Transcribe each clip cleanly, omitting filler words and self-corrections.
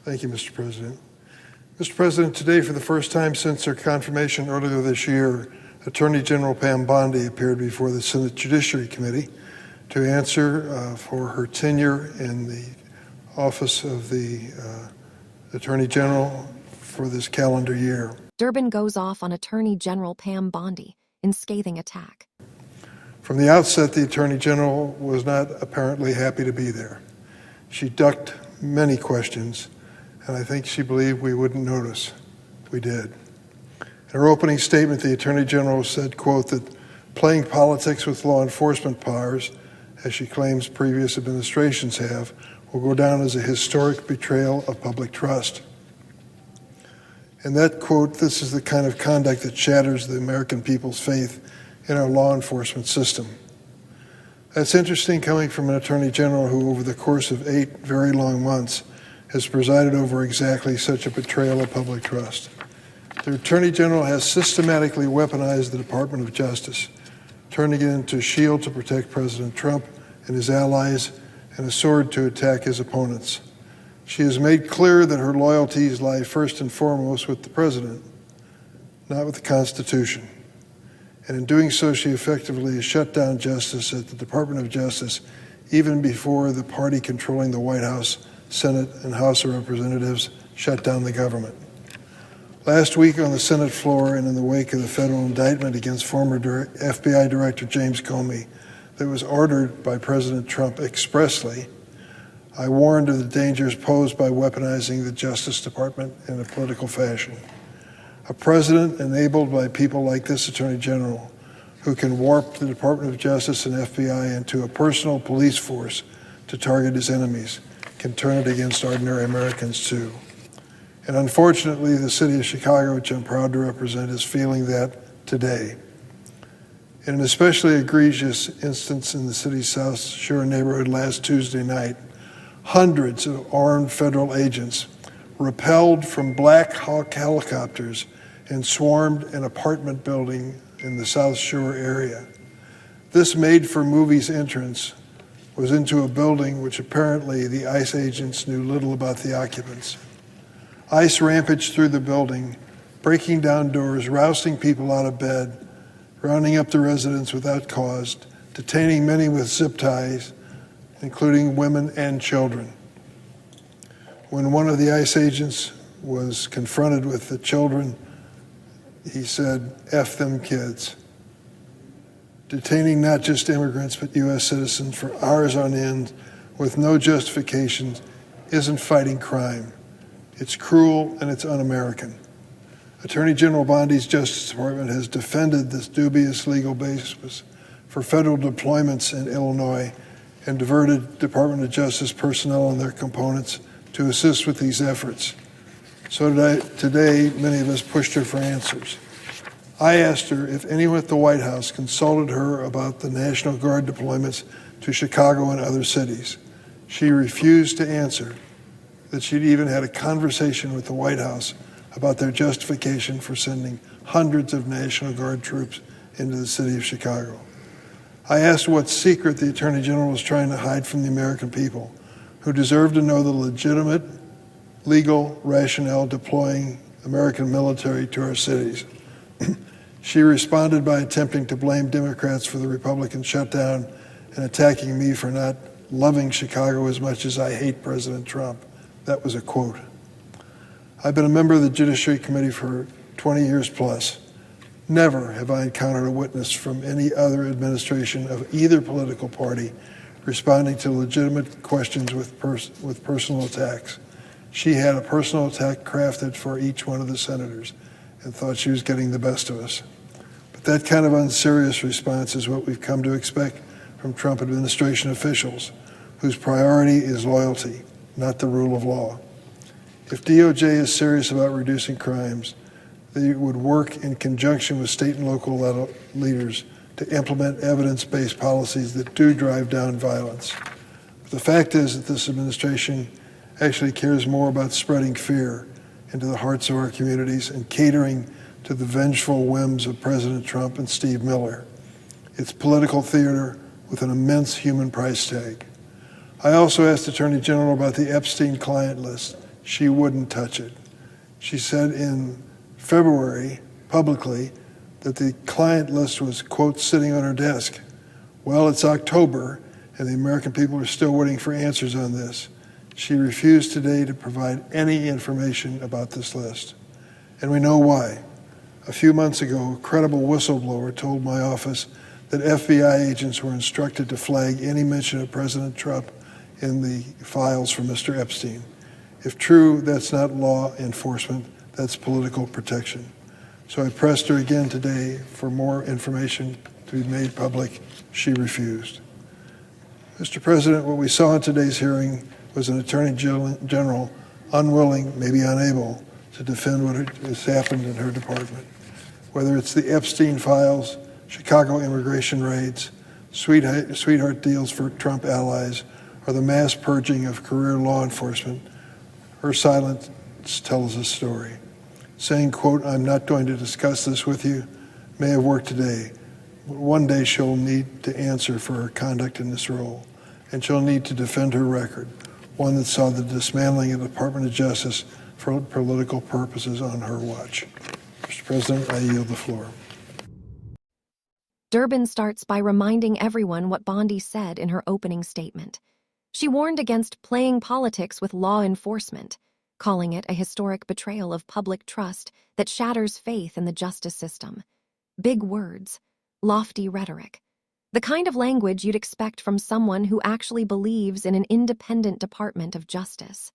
Thank you, Mr. President. Mr. President, today, for the first time since her confirmation earlier this year, Attorney General Pam Bondi appeared before the Senate Judiciary Committee to answer for her tenure in the office of the Attorney General for this calendar year. Durbin goes off on Attorney General Pam Bondi in scathing attack. From the outset, the Attorney General was not apparently happy to be there. She ducked many questions, and I think she believed we wouldn't notice. We did. In her opening statement, the Attorney General said, quote, that playing politics with law enforcement powers, as she claims previous administrations have, will go down as a historic betrayal of public trust. And that, quote, this is the kind of conduct that shatters the American people's faith in our law enforcement system. That's interesting coming from an Attorney General who, over the course of 8 very long months, has presided over exactly such a betrayal of public trust. The Attorney General has systematically weaponized the Department of Justice, turning it into a shield to protect President Trump and his allies and a sword to attack his opponents. She has made clear that her loyalties lie first and foremost with the President, not with the Constitution. And in doing so, she effectively has shut down justice at the Department of Justice even before the party controlling the White House, Senate, and House of Representatives shut down the government. Last week on the Senate floor and in the wake of the federal indictment against former FBI Director James Comey that was ordered by President Trump expressly, I warned of the dangers posed by weaponizing the Justice Department in a political fashion. A president enabled by people like this Attorney General, who can warp the Department of Justice and FBI into a personal police force to target his enemies, can turn it against ordinary Americans too. And unfortunately, the city of Chicago, which I'm proud to represent, is feeling that today. In an especially egregious instance in the city's South Shore neighborhood last Tuesday night, hundreds of armed federal agents rappelled from Black Hawk helicopters and swarmed an apartment building in the South Shore area. This made-for-movies entrance was into a building which apparently the ICE agents knew little about the occupants. ICE rampaged through the building, breaking down doors, rousting people out of bed, rounding up the residents without cause, detaining many with zip ties, including women and children. When one of the ICE agents was confronted with the children, he said, "F them kids." Detaining not just immigrants, but U.S. citizens for hours on end with no justification isn't fighting crime. It's cruel and it's un-American. Attorney General Bondi's Justice Department has defended this dubious legal basis for federal deployments in Illinois and diverted Department of Justice personnel and their components to assist with these efforts. So today, many of us pushed her for answers. I asked her if anyone at the White House consulted her about the National Guard deployments to Chicago and other cities. She refused to answer that she'd even had a conversation with the White House about their justification for sending hundreds of National Guard troops into the city of Chicago. I asked what secret the Attorney General was trying to hide from the American people, who deserve to know the legitimate, legal rationale deploying American military to our cities. She responded by attempting to blame Democrats for the Republican shutdown and attacking me for not loving Chicago as much as I hate President Trump. That was a quote. I've been a member of the Judiciary Committee for 20 years plus. Never have I encountered a witness from any other administration of either political party responding to legitimate questions with personal attacks. She had a personal attack crafted for each one of the senators and thought she was getting the best of us. But that kind of unserious response is what we've come to expect from Trump administration officials, whose priority is loyalty, not the rule of law. If DOJ is serious about reducing crimes, they would work in conjunction with state and local leaders to implement evidence-based policies that do drive down violence. But the fact is that this administration actually cares more about spreading fear into the hearts of our communities and catering to the vengeful whims of President Trump and Steve Miller. It's political theater with an immense human price tag. I also asked Attorney General about the Epstein client list. she wouldn't touch it. She said in February, publicly, that the client list was, quote, sitting on her desk. Well, it's October, and the American people are still waiting for answers on this. She refused today to provide any information about this list. And we know why. A few months ago, a credible whistleblower told my office that FBI agents were instructed to flag any mention of President Trump in the files for Mr. Epstein. If true, that's not law enforcement, that's political protection. So I pressed her again today for more information to be made public. She refused. Mr. President, what we saw in today's hearing was an Attorney General unwilling, maybe unable, to defend what has happened in her department. Whether it's the Epstein files, Chicago immigration raids, sweetheart deals for Trump allies, or the mass purging of career law enforcement, her silence tells a story. Saying, quote, I'm not going to discuss this with you, may have worked today, but one day she'll need to answer for her conduct in this role, and she'll need to defend her record, one that saw the dismantling of the Department of Justice for political purposes on her watch. Mr. President, I yield the floor. Durbin starts by reminding everyone what Bondi said in her opening statement. She warned against playing politics with law enforcement, calling it a historic betrayal of public trust that shatters faith in the justice system. Big words, lofty rhetoric, the kind of language you'd expect from someone who actually believes in an independent Department of Justice.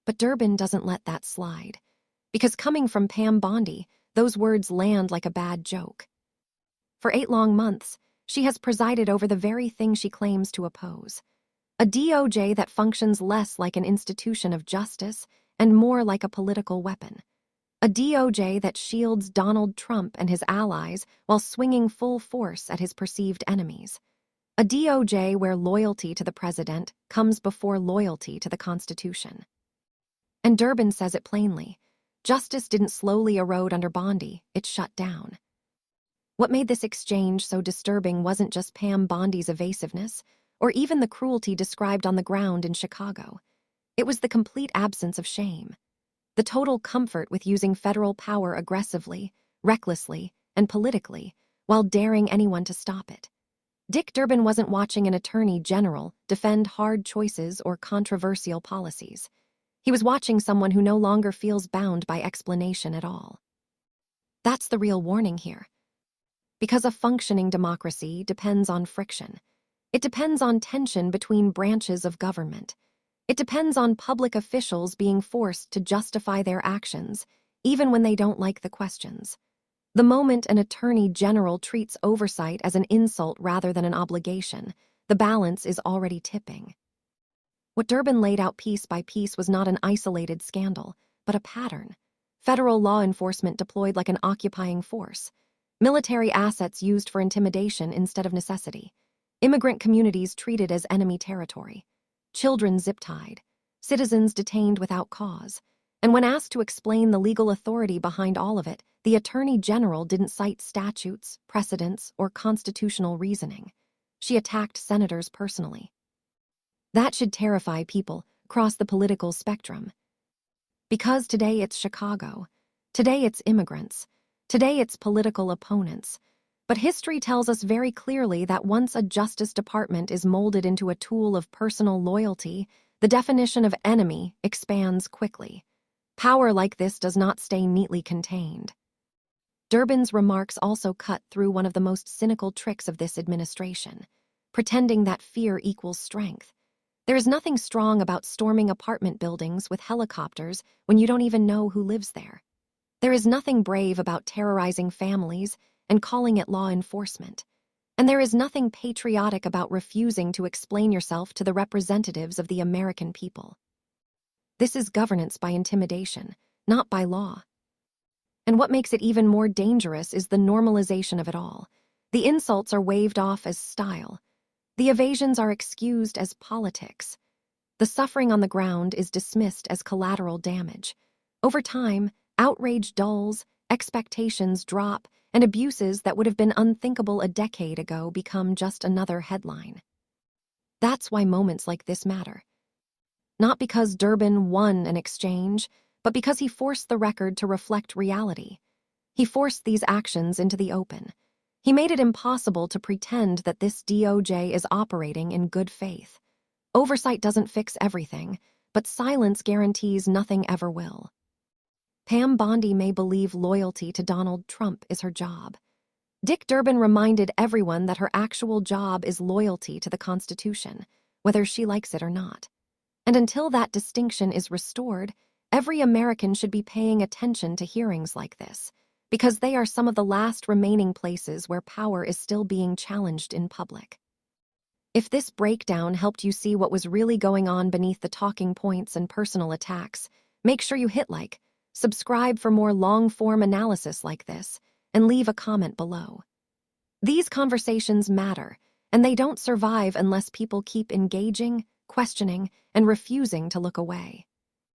But Durbin doesn't let that slide, because coming from Pam Bondi, those words land like a bad joke. For 8 long months, she has presided over the very thing she claims to oppose. A DOJ that functions less like an institution of justice and more like a political weapon. A DOJ that shields Donald Trump and his allies while swinging full force at his perceived enemies. A DOJ where loyalty to the president comes before loyalty to the Constitution. And Durbin says it plainly. Justice didn't slowly erode under Bondi, it shut down. What made this exchange so disturbing wasn't just Pam Bondi's evasiveness, or even the cruelty described on the ground in Chicago. It was the complete absence of shame. The total comfort with using federal power aggressively, recklessly, and politically, while daring anyone to stop it. Dick Durbin wasn't watching an attorney general defend hard choices or controversial policies. He was watching someone who no longer feels bound by explanation at all. That's the real warning here. Because a functioning democracy depends on friction. It depends on tension between branches of government. It depends on public officials being forced to justify their actions, even when they don't like the questions. The moment an attorney general treats oversight as an insult rather than an obligation, the balance is already tipping. What Durbin laid out piece by piece was not an isolated scandal, but a pattern. Federal law enforcement deployed like an occupying force. Military assets used for intimidation instead of necessity. Immigrant communities treated as enemy territory. Children zip-tied. Citizens detained without cause. And when asked to explain the legal authority behind all of it, the Attorney General didn't cite statutes, precedents, or constitutional reasoning. She attacked senators personally. That should terrify people across the political spectrum. Because today it's Chicago. Today it's immigrants. Today it's political opponents. But history tells us very clearly that once a Justice Department is molded into a tool of personal loyalty, the definition of enemy expands quickly. Power like this does not stay neatly contained. Durbin's remarks also cut through one of the most cynical tricks of this administration, pretending that fear equals strength. There is nothing strong about storming apartment buildings with helicopters when you don't even know who lives there. There is nothing brave about terrorizing families and calling it law enforcement. And there is nothing patriotic about refusing to explain yourself to the representatives of the American people. This is governance by intimidation, not by law. And what makes it even more dangerous is the normalization of it all. The insults are waved off as style. The evasions are excused as politics. The suffering on the ground is dismissed as collateral damage. Over time, outrage dulls, expectations drop, and abuses that would have been unthinkable a decade ago become just another headline. That's why moments like this matter. not because Durbin won an exchange, but because he forced the record to reflect reality. He forced these actions into the open. He made it impossible to pretend that this DOJ is operating in good faith. Oversight doesn't fix everything, but silence guarantees nothing ever will. Pam Bondi may believe loyalty to Donald Trump is her job. Dick Durbin reminded everyone that her actual job is loyalty to the Constitution, whether she likes it or not. And until that distinction is restored, every American should be paying attention to hearings like this, because they are some of the last remaining places where power is still being challenged in public. If this breakdown helped you see what was really going on beneath the talking points and personal attacks, make sure you hit like, subscribe for more long-form analysis like this, and leave a comment below. These conversations matter, and they don't survive unless people keep engaging, questioning, and refusing to look away.